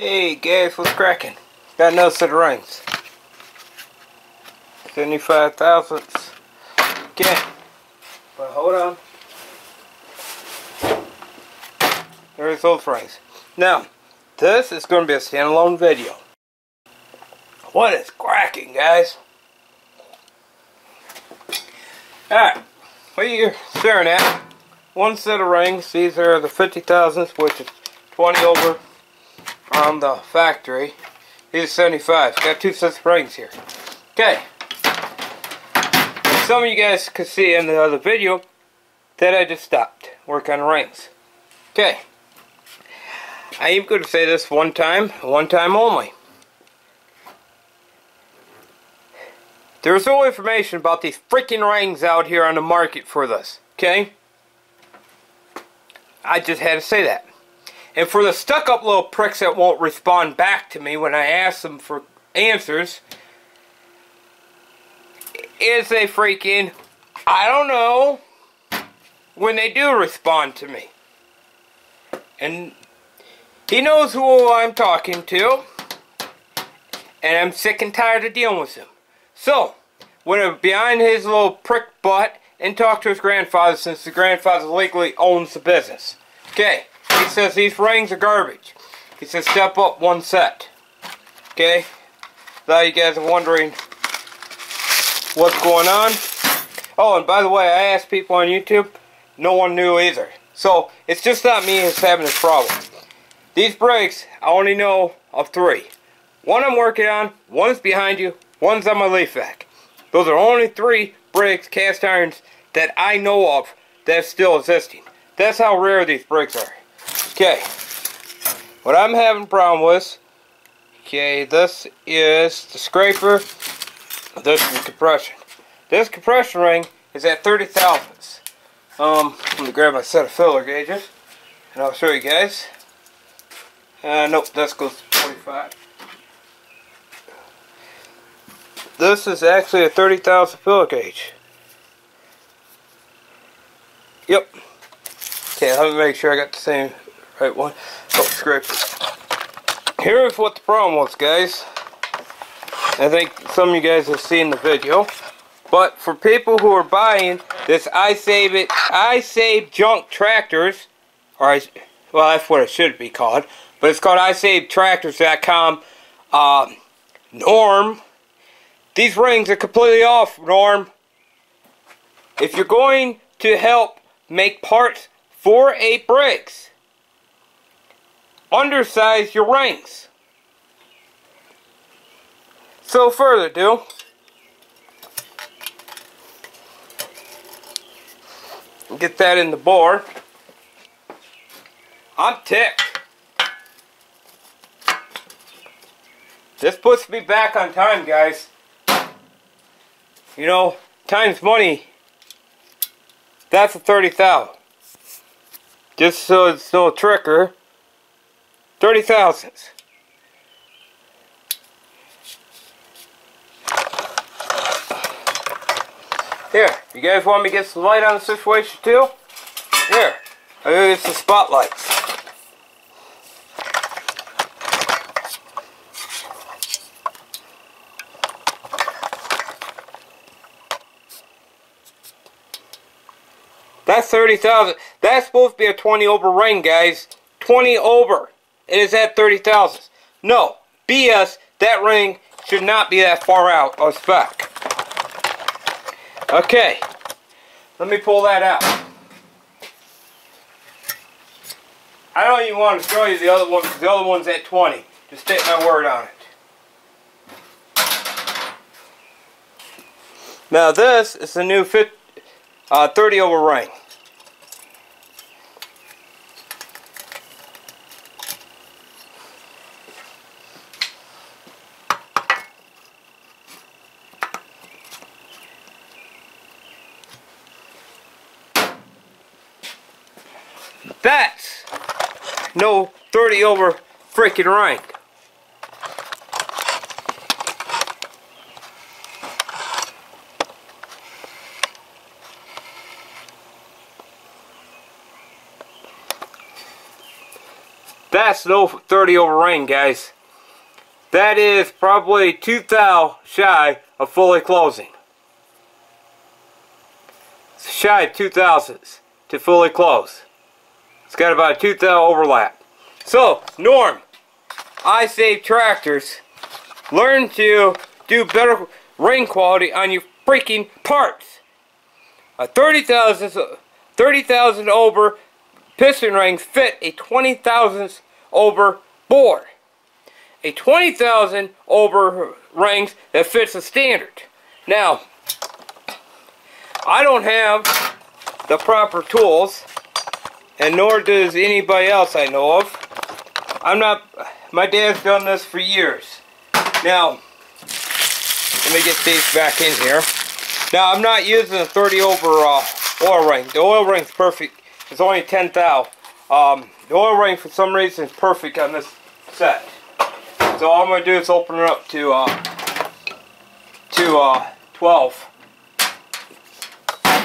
Hey guys, what's cracking? Got another set of rings. 75 thousandths. Okay. But hold on. There's those rings. Now, this is going to be a standalone video. What is cracking, guys? Alright. What you're staring at, one set of rings. These are the 50 thousandths, which is 20 over on the factory. These are 75. Got two sets of rings here. Okay. Some of you guys could see in the other video that I just stopped working on rings. Okay. I am going to say this one time only. There's no information about these freaking rings out here on the market for this. Okay? I just had to say that. And for the stuck-up little pricks that won't respond back to me when I ask them for answers, is a freaking, I don't know, when they do respond to me. And he knows who I'm talking to, and I'm sick and tired of dealing with him. So, went behind his little prick butt and talked to his grandfather, since the grandfather legally owns the business. Okay. He says these rings are garbage. He says step up one set. Okay? Now you guys are wondering what's going on. Oh, and by the way, I asked people on YouTube. No one knew either. So, it's just not me who's having this problem. These bricks, I only know of three. One I'm working on, one's behind you, one's on my leaf vac. Those are only three bricks, cast irons, that I know of that's still existing. That's how rare these bricks are. Okay, what I'm having a problem with, okay, this is the scraper, this is the compression. This compression ring is at 30 thousandths. Let me grab my set of filler gauges, and I'll show you guys. Nope, this goes to 25. This is actually a 30 thousandth filler gauge. Yep. Okay, let me make sure I got the same right one. Oh, scrape. Here's what the problem was, guys. I think some of you guys have seen the video. But for people who are buying this I Save Junk Tractors, well, that's what it should be called, but it's called iSaveTractors.com. Norm, these rings are completely off, Norm. If you're going to help make parts for a bricks, undersize your rings. So further ado, get that in the bore. I'm ticked. This puts me back on time, guys. You know, time's money. That's a 30,000. Just so it's no tricker. 30 thousandths. Here, you guys want me to get some light on the situation too? Here, I'm gonna get some spotlights. That's 30,000. That's supposed to be a 20 over ring, guys. 20 over. It is at 30 thousandths. No, BS, that ring should not be that far out of spec. Okay, let me pull that out. I don't even want to show you the other one, because the other one's at 20. Just take my word on it. Now this is the new 30 over ring. That's no 30 over freaking ring. That's no 30 over ring, guys. That is probably 2 thou shy of fully closing. It's shy of 2 thousandths to fully close. It's got about a 2 thou overlap. So, Norm, I Save Tractors, learn to do better ring quality on your freaking parts. A 30,000 over piston rings fit a 20,000 over bore. A 20,000 over rings that fits a standard. Now, I don't have the proper tools, and nor does anybody else I know of. My dad's done this for years. Now, let me get these back in here. Now, I'm not using a 30 over oil ring. The oil ring's perfect. It's only 10 thou. The oil ring, for some reason, is perfect on this set. So all I'm going to do is open it up to 12.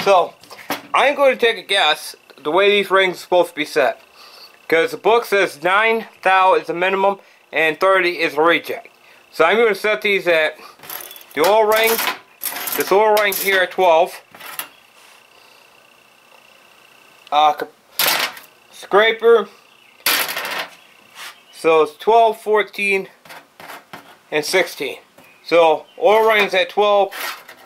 So, I'm going to take a guess the way these rings are supposed to be set. Because the book says 9 thou is the minimum and 30 is a reject. So I'm going to set these at the oil ring, this oil ring here at 12. Scraper, so it's 12, 14, and 16. So oil ring's at 12,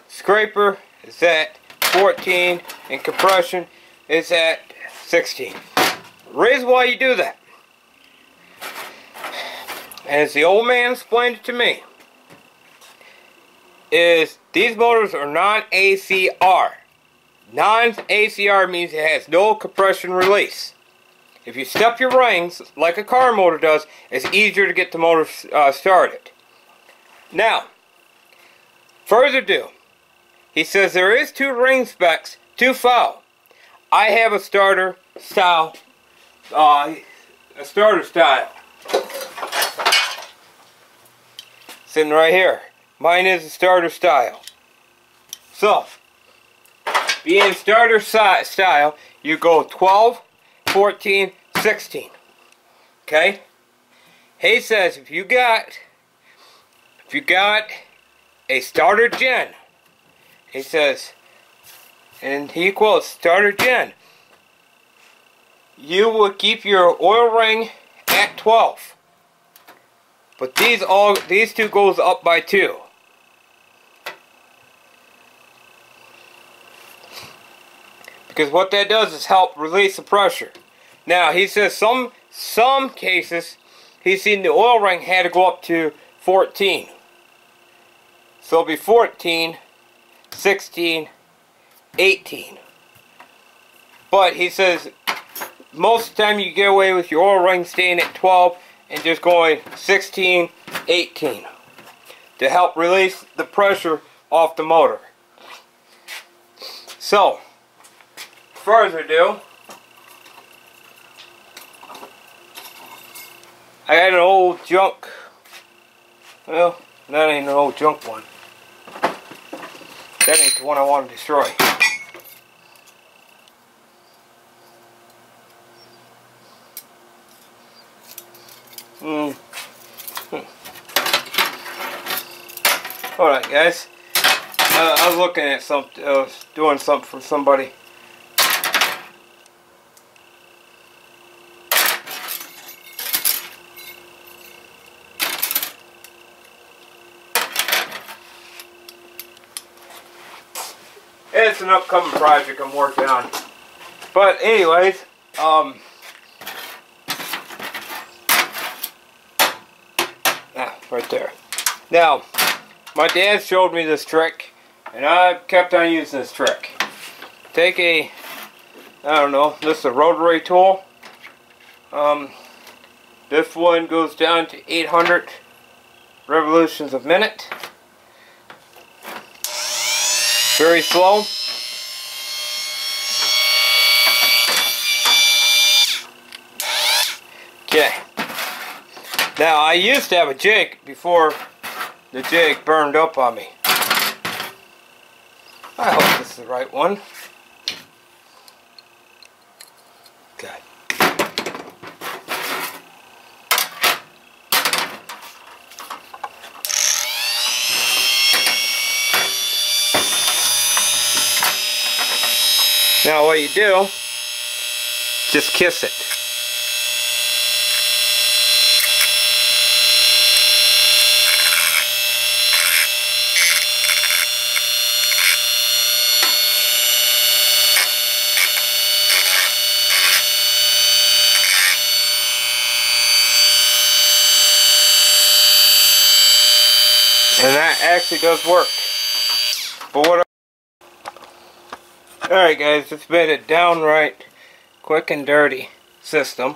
scraper is at 14, and compression is at 16. The reason why you do that, and as the old man explained it to me, is these motors are non-ACR. Non-ACR means it has no compression release. If you step your rings like a car motor does, it's easier to get the motor started. Now, further ado, he says there is 2 ring specs, 2 thou. I have a starter style. Sitting right here. Mine is a starter style. So, being starter style, you go 12, 14, 16. Okay? He says if you got a starter gen, he says, and he quotes starter gen, you will keep your oil ring at 12. But these two goes up by 2. Because what that does is help release the pressure. Now, he says some cases, he's seen the oil ring had to go up to 14. So it'll be 14, 16, 18. But he says most of the time you get away with your oil ring staying at 12 and just going 16, 18 to help release the pressure off the motor. So, further ado, I got an old junk, well, that ain't an old junk one. That ain't the one I want to destroy. Alright guys, I was looking at something, I was doing something for somebody. It's an upcoming project I'm working on. But anyways, right there. Now, my dad showed me this trick, and I kept on using this trick. Take a, I don't know, this is a rotary tool. This one goes down to 800 revolutions a minute. Very slow. Okay. Now, I used to have a jig before the jig burned up on me. I hope this is the right one. Okay. Now what you do, just kiss it. And that actually does work. But what? Alright guys, it's been a downright quick and dirty system.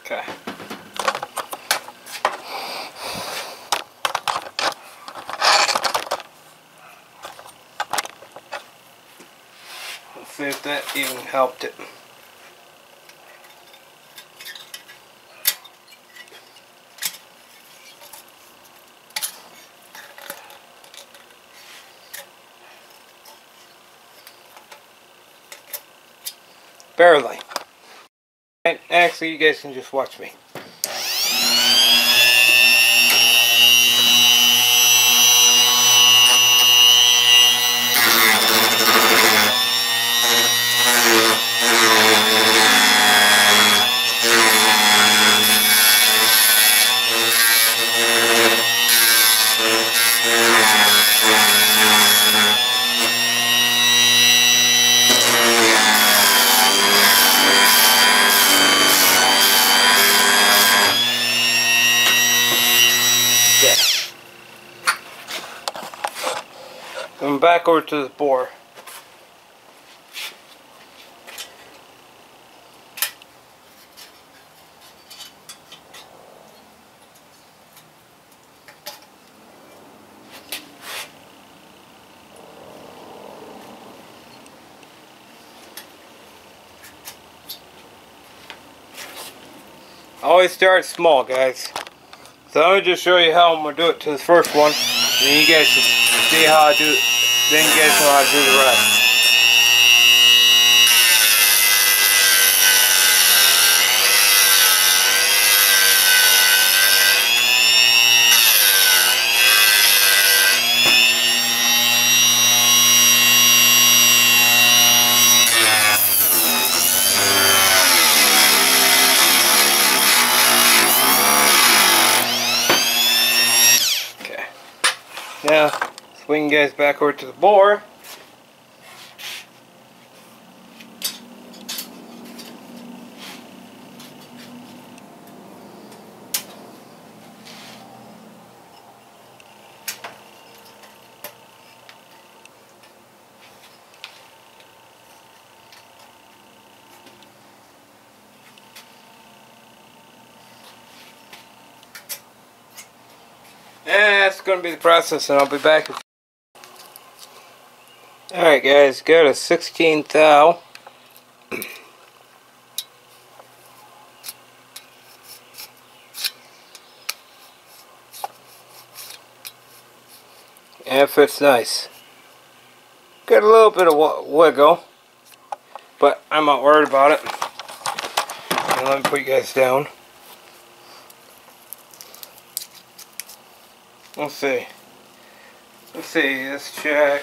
Okay. Let's see if that even helped it. Barely. And actually, you guys can just watch me. I'm back over to the bore. Always start small, guys. So I'm gonna just show you how I'm gonna do it to the first one, and then you guys can see how I do it. Then you guys know how to do the rest. Okay. Now, swing you guys back over to the bore. And that's going to be the process, and I'll be back. Alright guys, got a 16 thou. And it fits nice. Got a little bit of wiggle, but I'm not worried about it. And let me put you guys down. Let's see. Let's check.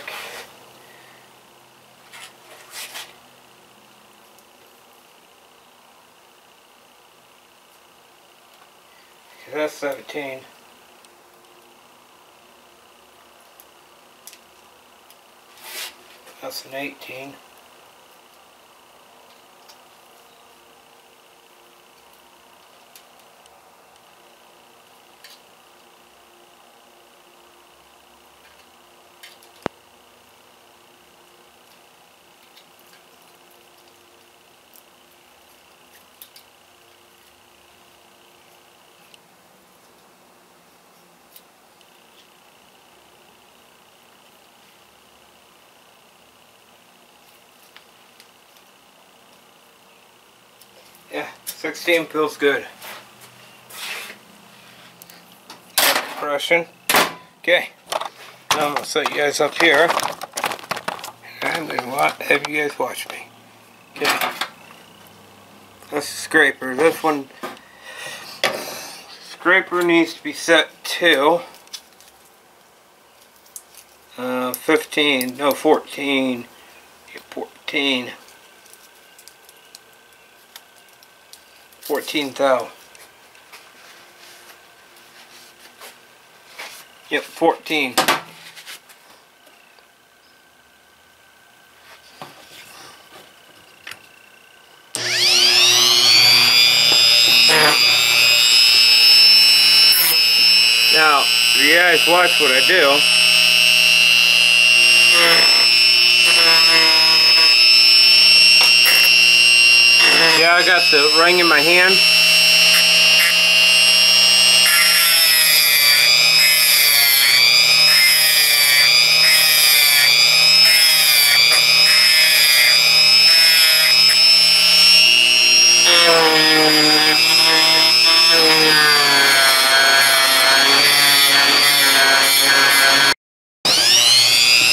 That's 17. That's an 18. Yeah, 16 feels good. Compression. Okay, now I'm gonna set you guys up here. I'm gonna have you guys watch me. Okay. That's the scraper. This one, scraper needs to be set to 15, no 14, 14 thou. Yep, 14. Now, if you guys watch what I do, yeah, I got the ring in my hand.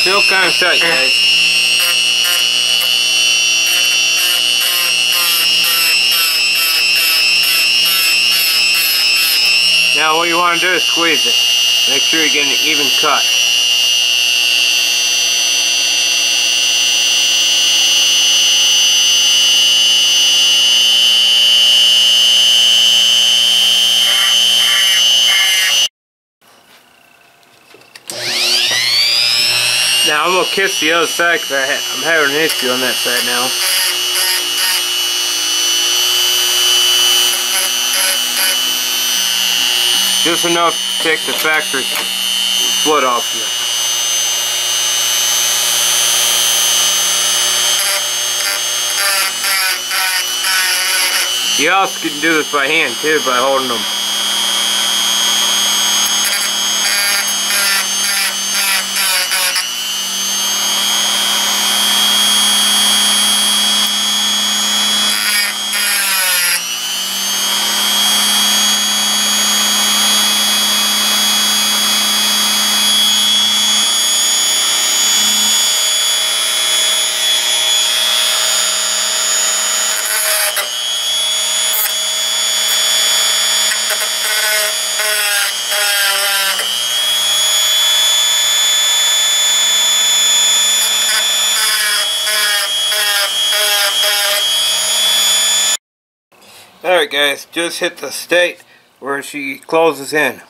Still kind of tight, guys. Now what you want to do is squeeze it. Make sure you get an even cut. Now I'm going to kiss the other side because I'm having an issue on that side now. Just enough to take the factory split off you. You also can do this by hand too, by holding them. Alright guys, just hit the state where she closes in.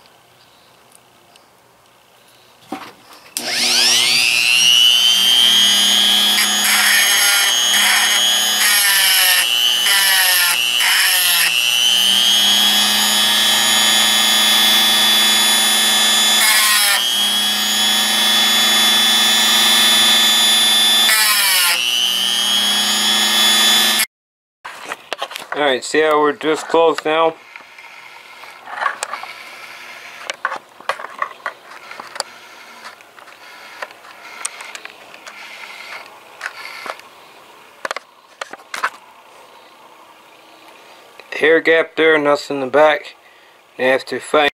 Alright, see how we're just closed now? Hair gap there, nothing in the back. You have to find.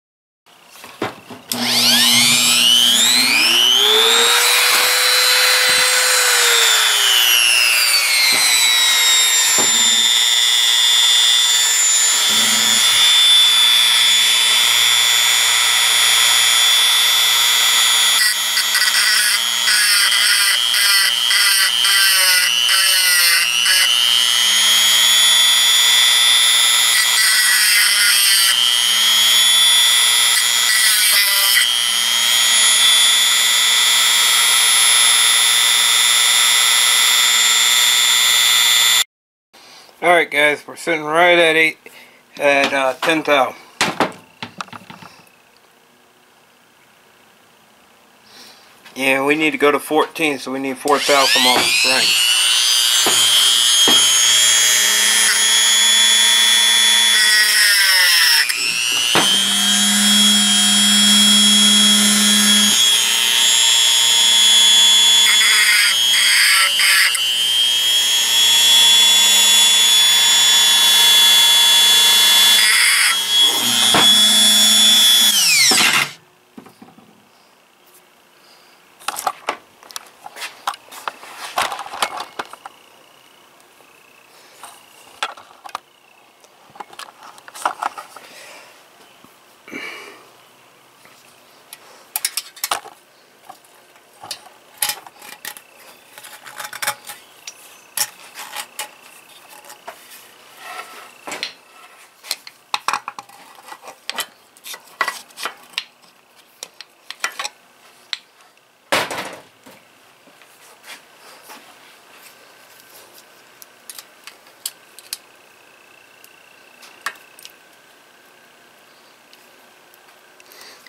Alright guys, we're sitting right at 10 thou. Yeah, we need to go to 14, so we need 4 thou come off the spring.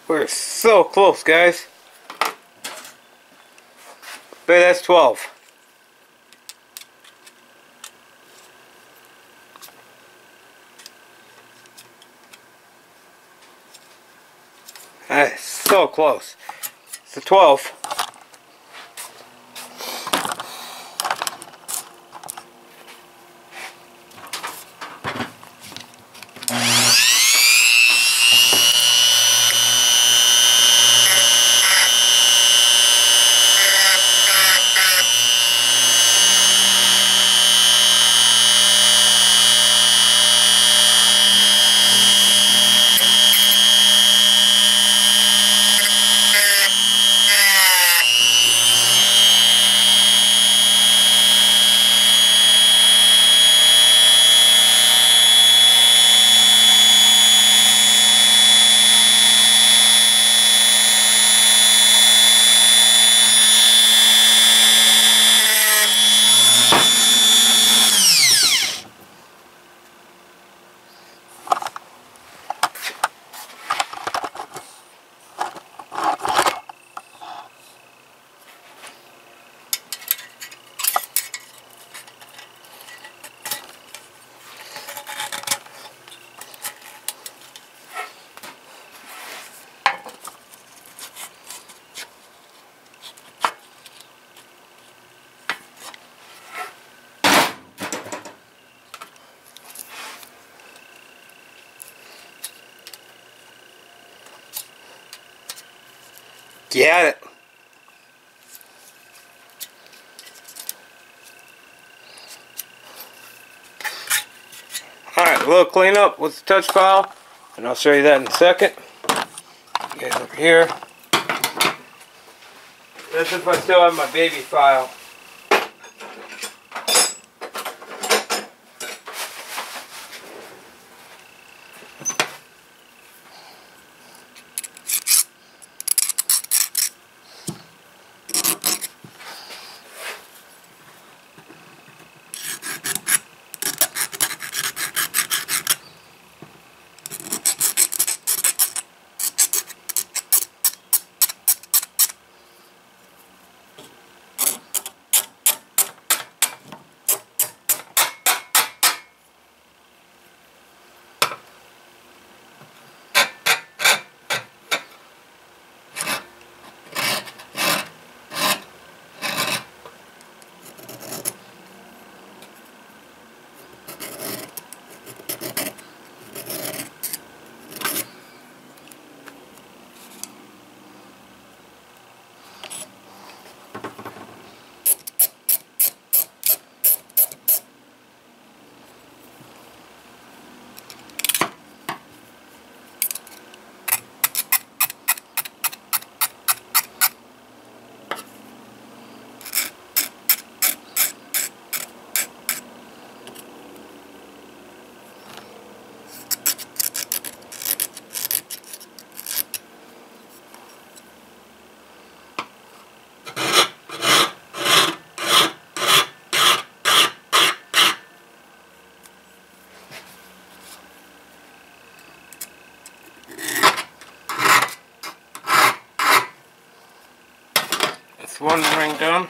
We're so close, guys. Bet that's 12. That's so close. It's a 12. Get it. Alright, a little cleanup with the touch file, and I'll show you that in a second. Get over here. This is if I still have my baby file. One ring done.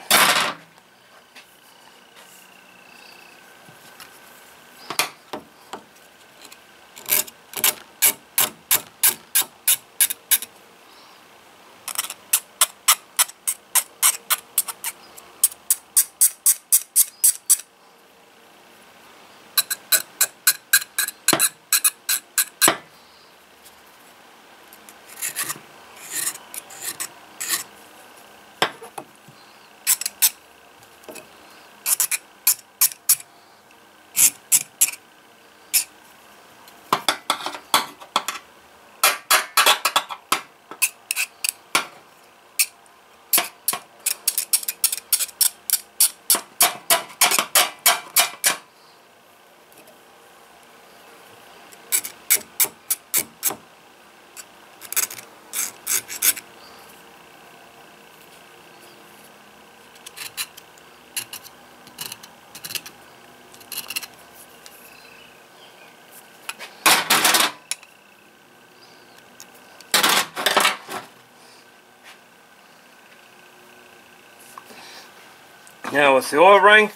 Now with the oil ring,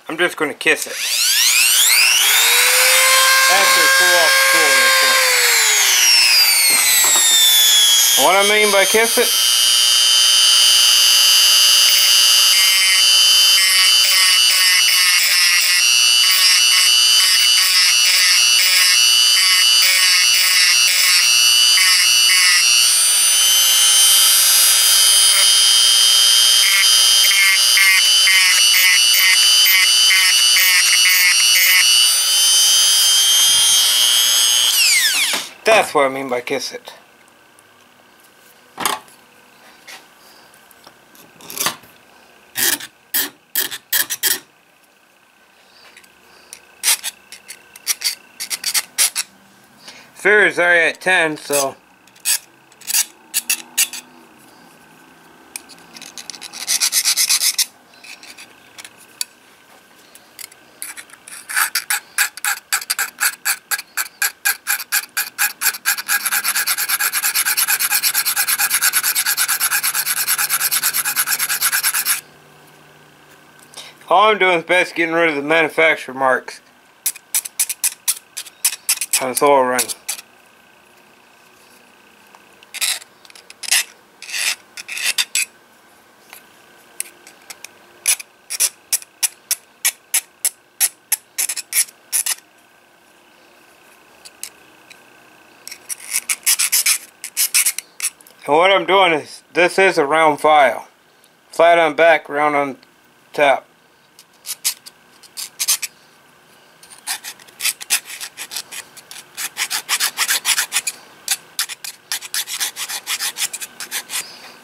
I'm just going to kiss it. After it cool off the tool real quick. What I mean by kiss it? That's what I mean by kiss it. Figure's already at 10, so all I'm doing is basically getting rid of the manufacturer marks on this oil ring. And what I'm doing is, this is a round file. Flat on back, round on top.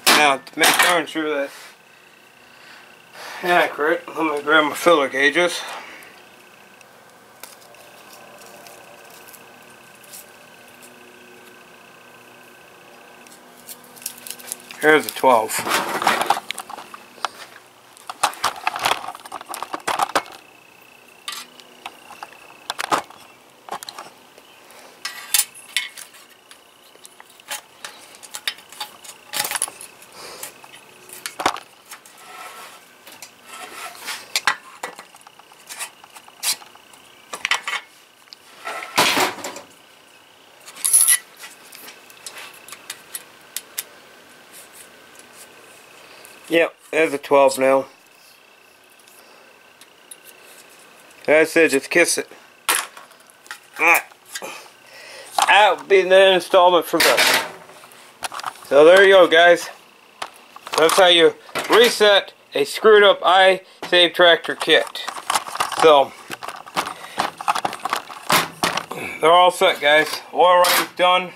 Now, to make darn sure that's accurate, let me grab my filler gauges. Here's a 12. Yep, there's a 12 now. Like I said, just kiss it. That'll be the installment for this. So there you go, guys. That's how you reset a screwed up iSave tractor kit. So they're all set, guys. Oil ring's done.